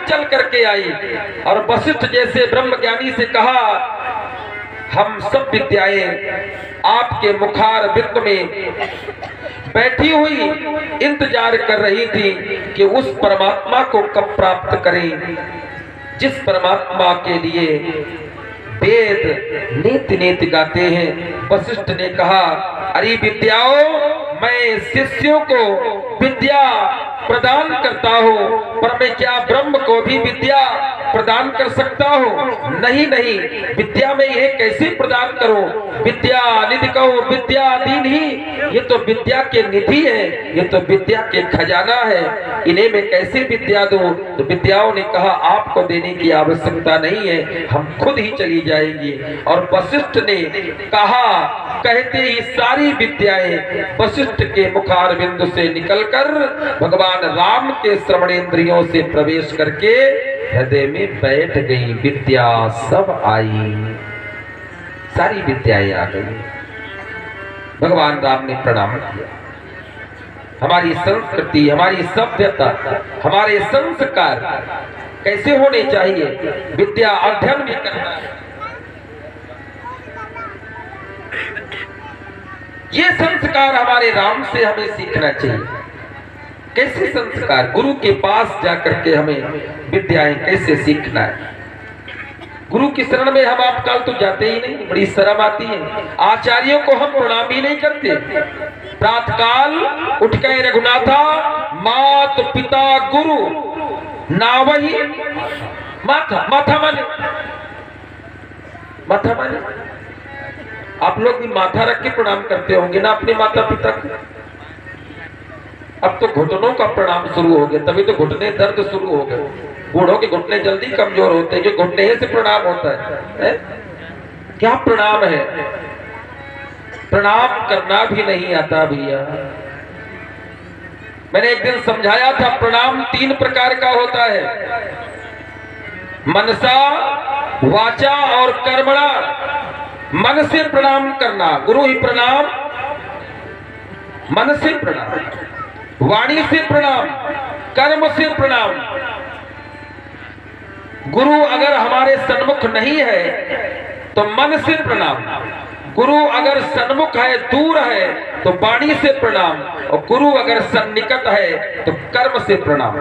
चल करके आई और वशिष्ठ जैसे ब्रह्मज्ञानी से कहा, हम सब विद्याएं आपके मुखार बिंद में बैठी हुई इंतजार कर रही थी कि उस परमात्मा को कब प्राप्त करें जिस परमात्मा के लिए वेद नीति नीति गाते हैं। वशिष्ठ ने कहा, अरे विद्याओं, मैं शिष्यों को विद्या प्रदान करता हूँ, पर मैं क्या ब्रह्म को भी विद्या प्रदान कर सकता हूँ? नहीं नहीं, विद्या में यह कैसे प्रदान करूं? विद्या निधि कहो विद्या दीन ही, ये तो विद्या के निधि है, ये तो विद्या के खजाना है, इन्हें मैं कैसे विद्या दूं? तो विद्याओं ने कहा, आपको देने की आवश्यकता नहीं है, हम खुद ही चली जाएंगी। और वशिष्ठ ने कहा, कहते ही सारी विद्याएं वशिष्ठ के मुखार बिंदु से निकलकर भगवान राम के श्रवणेंद्रियों से प्रवेश करके हृदय में बैठ गई। विद्या सब आई, सारी विद्याएं आ गई। भगवान राम ने प्रणाम किया। हमारी संस्कृति, हमारी सभ्यता, हमारे संस्कार कैसे होने चाहिए? विद्या अध्ययन भी करना है। ये संस्कार हमारे राम से हमें सीखना चाहिए। कैसे संस्कार? गुरु के पास जाकर के हमें विद्याएं कैसे सीखना है। गुरु की शरण में हम आजकल तो जाते ही नहीं, बड़ी शर्म आती है। आचार्यों को हम प्रणाम ही नहीं करते। प्रातःकाल उठ के रघुनाथा मात पिता गुरु ना वही माथा, माथा माने, माथा माने। आप लोग भी माथा रख के प्रणाम करते होंगे ना अपने माता पिता को। अब तो घुटनों का प्रणाम शुरू हो गया, तभी तो घुटने दर्द शुरू हो गए। बूढ़ों के घुटने जल्दी कमजोर होते हैं, जो घुटने से प्रणाम होता है। क्या प्रणाम है? प्रणाम करना भी नहीं आता भैया। मैंने एक दिन समझाया था, प्रणाम 3 प्रकार का होता है, मनसा, वाचा और कर्मणा। मन से प्रणाम करना, गुरु ही प्रणाम, मन से प्रणाम, वाणी से प्रणाम, कर्म से प्रणाम। गुरु अगर हमारे सन्मुख नहीं है तो मन से प्रणाम, गुरु अगर सन्मुख है, दूर है तो वाणी से प्रणाम, और गुरु अगर सन्निकट है तो कर्म से प्रणाम।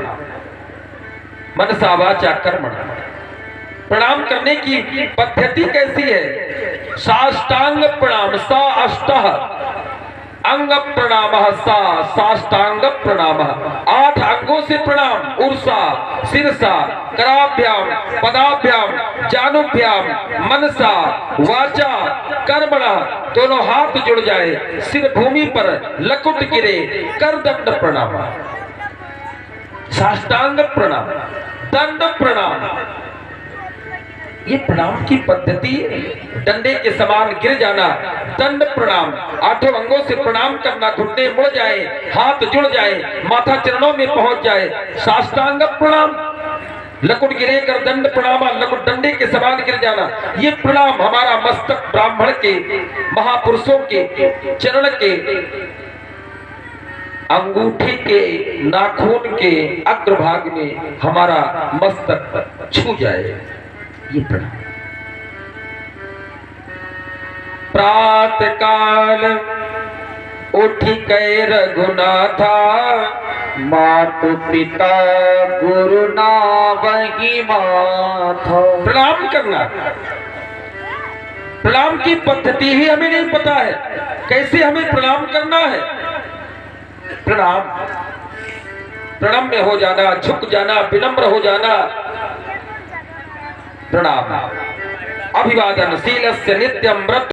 मनसा वाचा कर्मणा। प्रणाम करने की पद्धति कैसी है? साष्टांग प्रणाम, सा अष्टः अंग प्रणाम, सा साष्टांग प्रणाम। 8 अंगों से प्रणाम, उर्सा, शिरसा, कराभ्याम, पदाभ्याम, जानुभ्याम, मनसा, वाचा, कर्मणा। दोनों हाथ जुड़ जाए, सिर भूमि पर लकुट गिरे, कर दंड प्रणाम। साष्टांग प्रणाम, दंड प्रणाम। ये प्रणाम की पद्धति। डंडे के समान गिर जाना, दंड प्रणाम। 8 अंगों से प्रणाम करना, घुटने मुड़ जाए, हाथ जुड़ जाए, माथा चरणों में पहुंच जाए, साष्टांग प्रणाम। लकुट गिरे कर दंड प्रणाम, लकुट डंडे के समान गिर जाना। ये प्रणाम हमारा मस्तक ब्राह्मण के, महापुरुषों के चरण के, अंगूठी के, नाखून के अग्रभाग में हमारा मस्तक छू जाए, ये प्रणाम। प्रातः काल उठ के रघुनाथा मातु पिता गुरु ना वही माथा। प्रणाम करना, प्रणाम की पद्धति ही हमें नहीं पता है, कैसे हमें प्रणाम करना है। प्रणाम, प्रणाम में हो जाना, झुक जाना, विनम्र हो जाना। प्रणाम। अभिवादन शीलस्य नित्यं व्रत